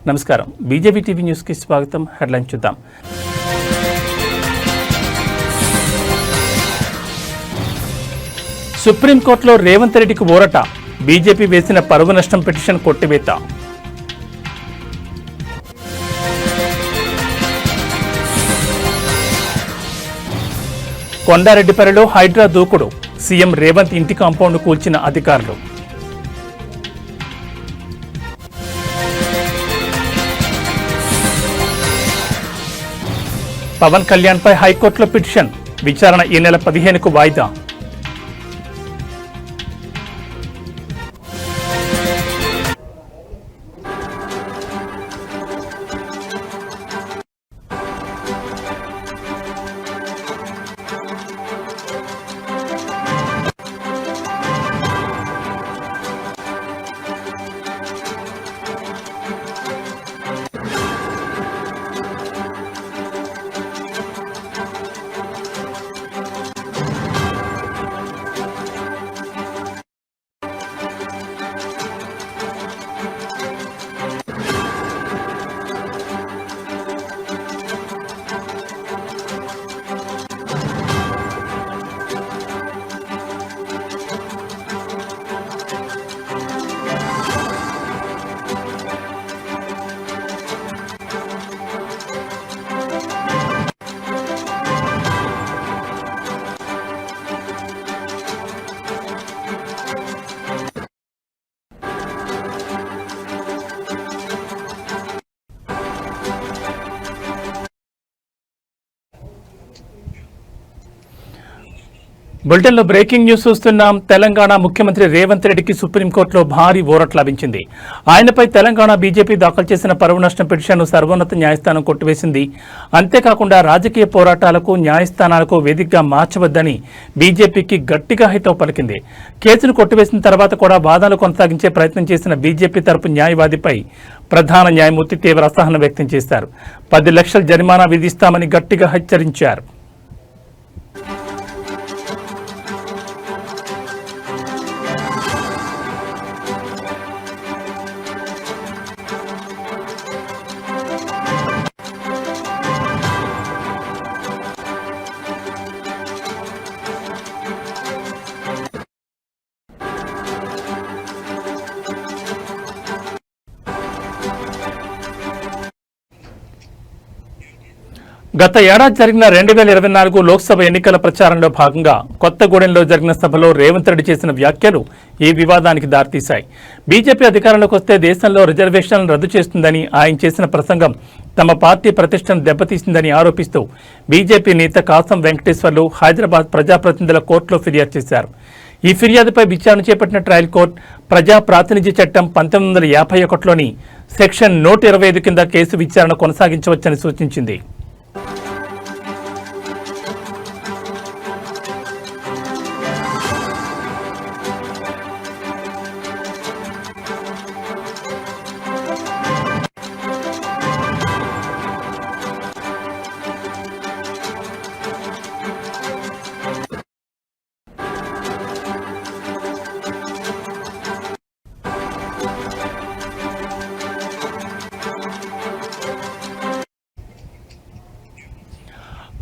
నమస్కారం. BJP TV న్యూస్కి స్వాగతం. హెడ్లైన్ చూద్దాం. సుప్రీంకోర్టులో రేవంత్ రెడ్డికి ఊరట. బీజేపీ వేసిన పరువు నష్టం పిటిషన్ కొట్టివేత. కొండారెడ్డిపల్లిలో హైడ్రా దూకుడు. సీఎం రేవంత్ ఇంటి కాంపౌండ్ కూల్చిన అధికారులు. పవన్ కళ్యాణ్ పై హైకోర్టులో పిటిషన్. విచారణ ఈ నెల 15కు వాయిదా. బులెటిన్లో బ్రేకింగ్ న్యూస్ చూస్తున్నాం. తెలంగాణ ముఖ్యమంత్రి రేవంత్ రెడ్డికి సుప్రీంకోర్టులో భారీ ఊరట లభించింది. ఆయనపై తెలంగాణ బీజేపీ దాఖలు చేసిన పరువు నష్టం పిటిషన్ను సర్వోన్నత న్యాయస్థానం కొట్టివేసింది. అంతేకాకుండా రాజకీయ పోరాటాలకు న్యాయస్థానాలకు వేదికగా మార్చవద్దని బీజేపీకి గట్టిగా హితవు పలికింది. కేసును కొట్టివేసిన తర్వాత కూడా వాదనలు కొనసాగించే ప్రయత్నం చేసిన బీజేపీ తరపు న్యాయవాదిపై ప్రధాన న్యాయమూర్తి తీవ్ర అసహనం వ్యక్తం చేశారు. 10 లక్షల జరిమానా విధిస్తామని గట్టిగా హెచ్చరించారు. గత ఏడాది జరిగిన 2024 లోక్సభ ఎన్నికల ప్రచారంలో భాగంగా కొత్తగూడెంలో జరిగిన సభలో రేవంత్ రెడ్డి చేసిన వ్యాఖ్యలు ఈ వివాదానికి దారితీశాయి. బీజేపీ అధికారంలోకి వస్తే దేశంలో రిజర్వేషన్లను రద్దు చేస్తుందని ఆయన చేసిన ప్రసంగం తమ పార్టీ ప్రతిష్టను దెబ్బతీసిందని ఆరోపిస్తూ బీజేపీ నేత కాసం వెంకటేశ్వర్లు హైదరాబాద్ ప్రజాప్రతినిధుల కోర్టులో ఫిర్యాదు చేశారు. ఈ ఫిర్యాదుపై విచారణ చేపట్టిన ట్రయల్ కోర్టు ప్రజా ప్రాతినిధ్య చట్టం 1951లోని సెక్షన్ 125 కింద కేసు విచారణ కొనసాగించవచ్చని సూచించింది.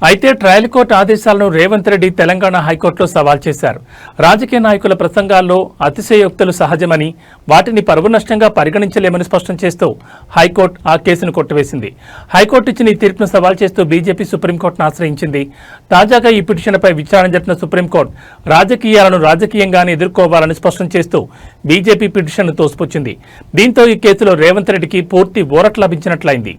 అయితే ట్రయల్ కోర్టు ఆదేశాలను రేవంత్ రెడ్డి తెలంగాణ హైకోర్టులో సవాల్ చేశారు. రాజకీయ నాయకుల ప్రసంగాల్లో అతిశయోక్తులు సహజమని, వాటిని పరువు నష్టంగా పరిగణించలేమని స్పష్టం చేస్తూ హైకోర్టు ఆ కేసును కొట్టివేసింది. హైకోర్టు ఇచ్చిన ఈ తీర్పును సవాల్ చేస్తూ బీజేపీ సుప్రీంకోర్టును ఆశ్రయించింది. తాజాగా ఈ పిటిషన్పై విచారణ జరిపిన సుప్రీంకోర్టు రాజకీయాలను రాజకీయంగానే ఎదుర్కోవాలని స్పష్టం చేస్తూ బీజేపీ పిటిషన్ను తోసిపుచ్చింది. దీంతో ఈ కేసులో రేవంత్ రెడ్డికి పూర్తి ఊరట లభించినట్లయింది.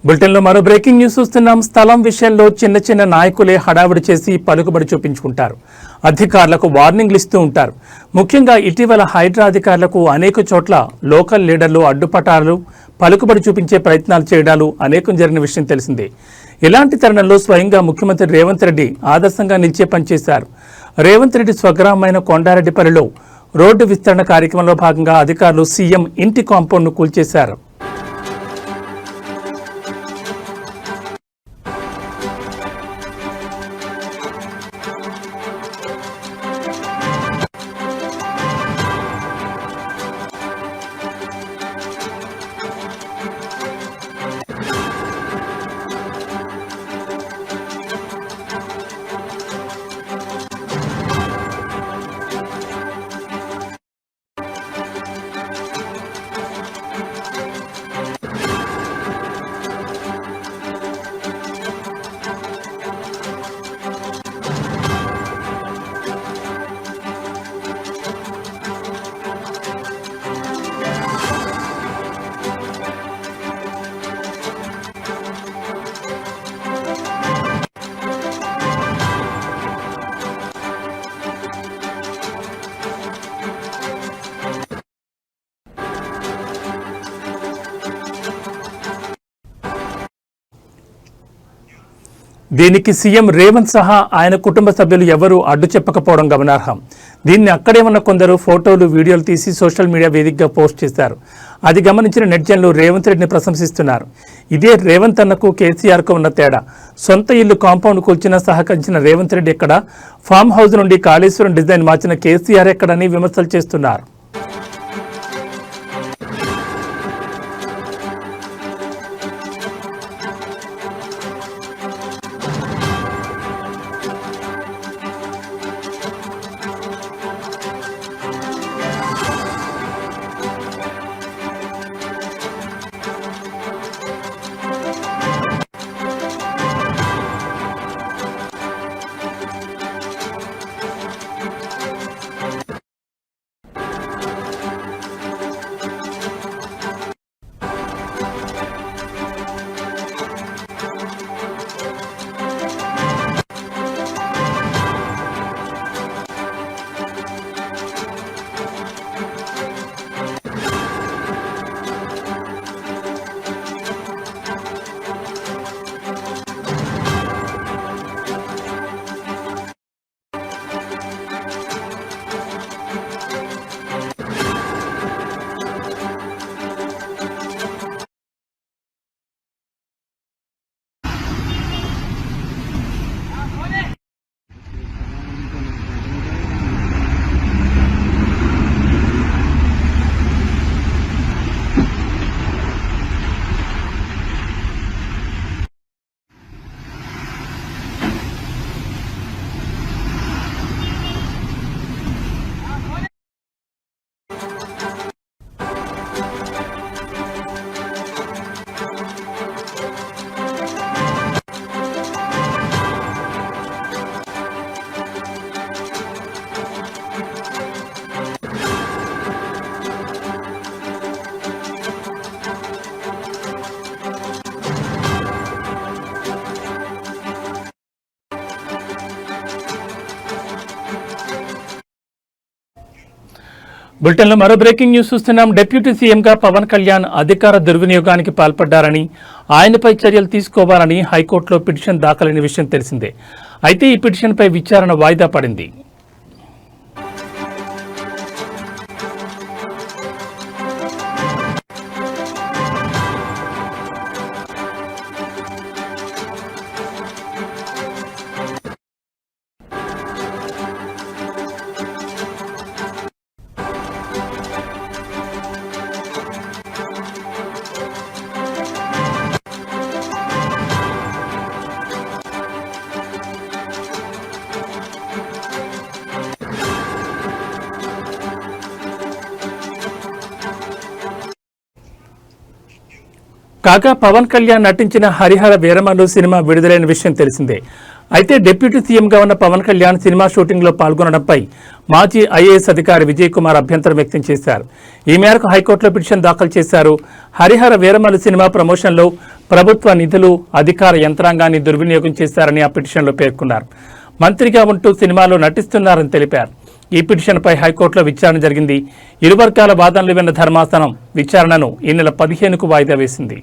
బులెటిన్లో మరో బ్రేకింగ్ న్యూస్ చూస్తున్నాం. స్థలం విషయంలో చిన్న చిన్న నాయకులే హడావిడి చేసి పలుకుబడి చూపించుకుంటారు. అధికారులకు వార్నింగ్లు ఇస్తూ ఉంటారు. ముఖ్యంగా ఇటీవల హైడ్రా అధికారులకు అనేక చోట్ల లోకల్ లీడర్లు అడ్డుపటాలు పలుకుబడి చూపించే ప్రయత్నాలు చేయడాలు అనేకం జరిగిన విషయం తెలిసిందే. ఇలాంటి తరుణంలో స్వయంగా ముఖ్యమంత్రి రేవంత్ రెడ్డి ఆదర్శంగా నిలిచే పనిచేశారు. రేవంత్ రెడ్డి స్వగ్రామమైన కొండారెడ్డిపల్లిలో రోడ్డు విస్తరణ కార్యక్రమంలో భాగంగా అధికారులు సీఎం ఇంటి కాంపౌండ్ను కూల్చేశారు. దీనికి సీఎం రేవంత్ సహా ఆయన కుటుంబ సభ్యులు ఎవరూ అడ్డు చెప్పకపోవడం గమనార్హం. దీన్ని అక్కడే ఉన్న కొందరు ఫోటోలు వీడియోలు తీసి సోషల్ మీడియా వేదికగా పోస్ట్ చేశారు. అది గమనించిన నెటిజన్లు రేవంత్ రెడ్డిని ప్రశంసిస్తున్నారు. ఇదే రేవంత్ అన్నకు కేసీఆర్కు ఉన్న తేడా. సొంత ఇల్లు కాంపౌండ్ కూల్చినా సహకరించిన రేవంత్ రెడ్డి ఎక్కడ, ఫామ్ హౌస్ నుండి కాళేశ్వరం డిజైన్ మార్చిన కేసీఆర్ ఎక్కడని విమర్శలు చేస్తున్నారు. బులెటిన్లో మరో బ్రేకింగ్ న్యూస్ చూస్తున్నాం. డిప్యూటీ సీఎంగా పవన్ కళ్యాణ్ అధికార దుర్వినియోగానికి పాల్పడ్డారని, ఆయనపై చర్యలు తీసుకోవాలని హైకోర్టులో పిటిషన్ దాఖలైన విషయం తెలిసిందే. అయితే ఈ పిటిషన్పై విచారణ వాయిదా పడింది. కాగా పవన్ కళ్యాణ్ నటించిన హరిహర వీరమల్లు సినిమా విడుదలైన విషయం తెలిసిందే. అయితే డిప్యూటీ సీఎంగా ఉన్న పవన్ కళ్యాణ్ సినిమా షూటింగ్లో పాల్గొనడంపై మాజీ ఐఏఎస్ అధికారి విజయ్ కుమార్ అభ్యంతరం వ్యక్తం చేశారు. ఈ మేరకు హైకోర్టులో పిటిషన్ దాఖలు చేశారు. హరిహర వీరమల్లు సినిమా ప్రమోషన్లో ప్రభుత్వ నిధులు అధికార యంత్రాంగాన్ని దుర్వినియోగం చేశారని ఆ పిటిషన్లో పేర్కొన్నారు. మంత్రిగా ఉంటూ సినిమాలో నటిస్తున్నారని తెలిపారు. ఈ పిటిషన్పై హైకోర్టులో విచారణ జరిగింది. ఇరు వర్గాల వాదనలు విన్న ధర్మాసనం విచారణను ఈ నెల 15కు వాయిదా వేసింది.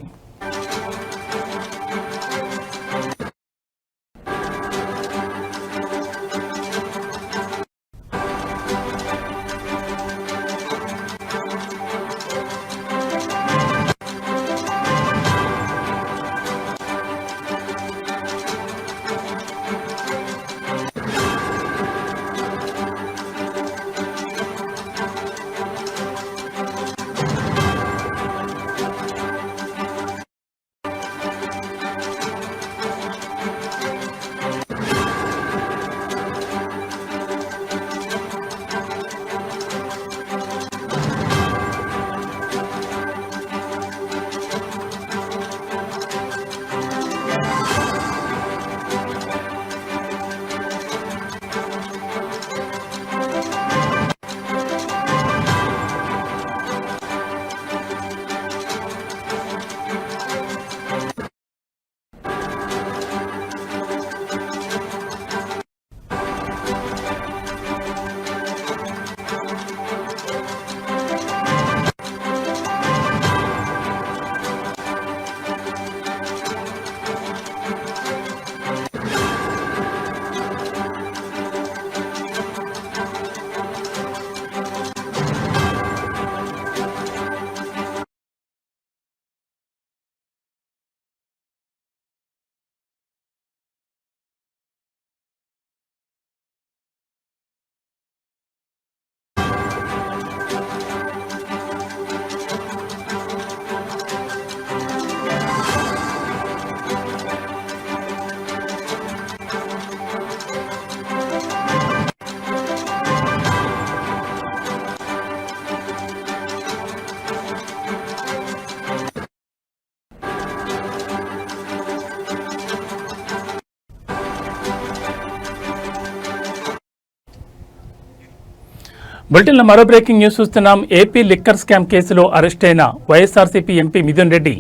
బులెటిన్లో మరో బ్రేకింగ్ న్యూస్ చూస్తున్నాం. ఏపీ లిక్కర్ స్కామ్ కేసులో అరెస్ట్ అయిన వైఎస్ఆర్సీపీ ఎంపీ మిథున్ రెడ్డి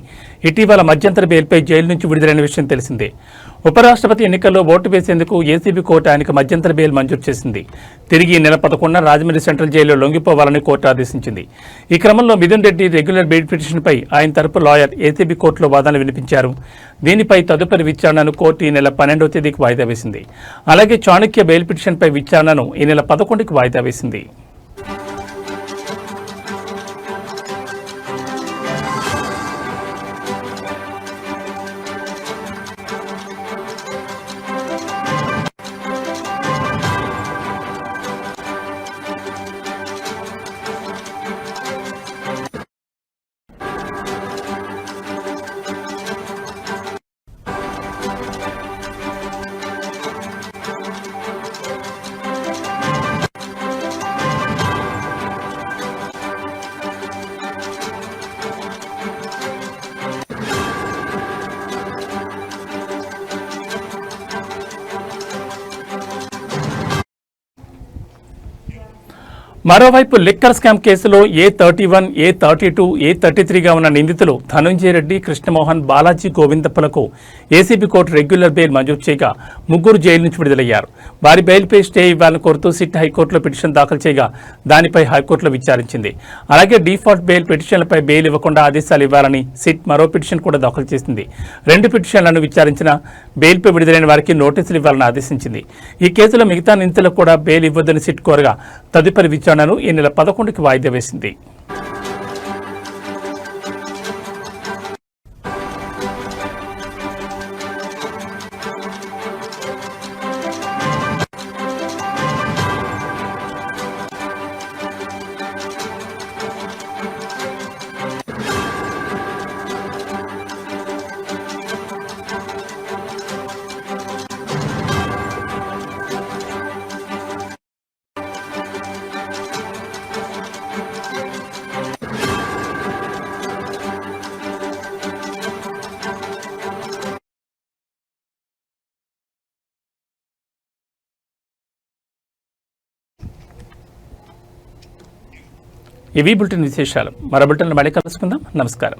ఇటీవల మధ్యంతర బెయిల్పై జైలు నుంచి విడుదలైన విషయం తెలిసిందే. ఉపరాష్ట్రపతి ఎన్నికల్లో ఓటు వేసేందుకు ఏసీబీ కోర్టు ఆయనకు మధ్యంతర బెయిల్ మంజూరు చేసింది. తిరిగి నెల 11న రాజమండ్రి సెంట్రల్ జైల్లో లొంగిపోవాలని కోర్టు ఆదేశించింది. ఈ క్రమంలో మిథున్ రెడ్డి రెగ్యులర్ బెయిల్ పిటిషన్పై ఆయన తరపు లాయర్ ఏసీబీ కోర్టులో వాదనలు వినిపించారు. దీనిపై తదుపరి విచారణను కోర్టు ఈ నెల 12వ తేదీకి వాయిదా వేసింది. అలాగే చాణక్య బెయిల్ పిటిషన్పై విచారణను ఈ నెల 11కి వాయిదా వేసింది. మరోవైపు లిక్కర్ స్కామ్ కేసులో A31, A32, A33గా ఉన్న నిందితులు ధనంజయ రెడ్డి, కృష్ణమోహన్, బాలాజీ గోవిందప్పలకు ఏసీబీ కోర్టు రెగ్యులర్ బెయిల్ మంజూరు చేయగా ముగ్గురు జైలు నుంచి విడుదలయ్యారు. వారి బెయిల్పై స్టే ఇవ్వాలని కోరుతూ సిట్ హైకోర్టులో పిటిషన్ దాఖలు చేయగా దానిపై హైకోర్టులో విచారించింది. అలాగే డిఫాల్ట్ బెయిల్ పిటిషన్లపై బెయిల్ ఇవ్వకుండా ఆదేశాలు ఇవ్వాలని సిట్ మరో పిటిషన్ కూడా దాఖలు చేసింది. 2 పిటిషన్లను విచారించిన బెయిల్పై విడుదలైన వారికి నోటీసులు ఇవ్వాలని ఆదేశించింది. ఈ కేసులో మిగతా నిందితులకు కూడా బెయిల్ ఇవ్వొద్దని సిట్ కోరగా తదుపరి విచారణను ఈ నెల 11కి వాయిదా వేసింది. ఇవి బులెటిన్ విశేషాలు. మరో బులెటిన్లో మళ్ళీ కలుసుకుందాం. నమస్కారం.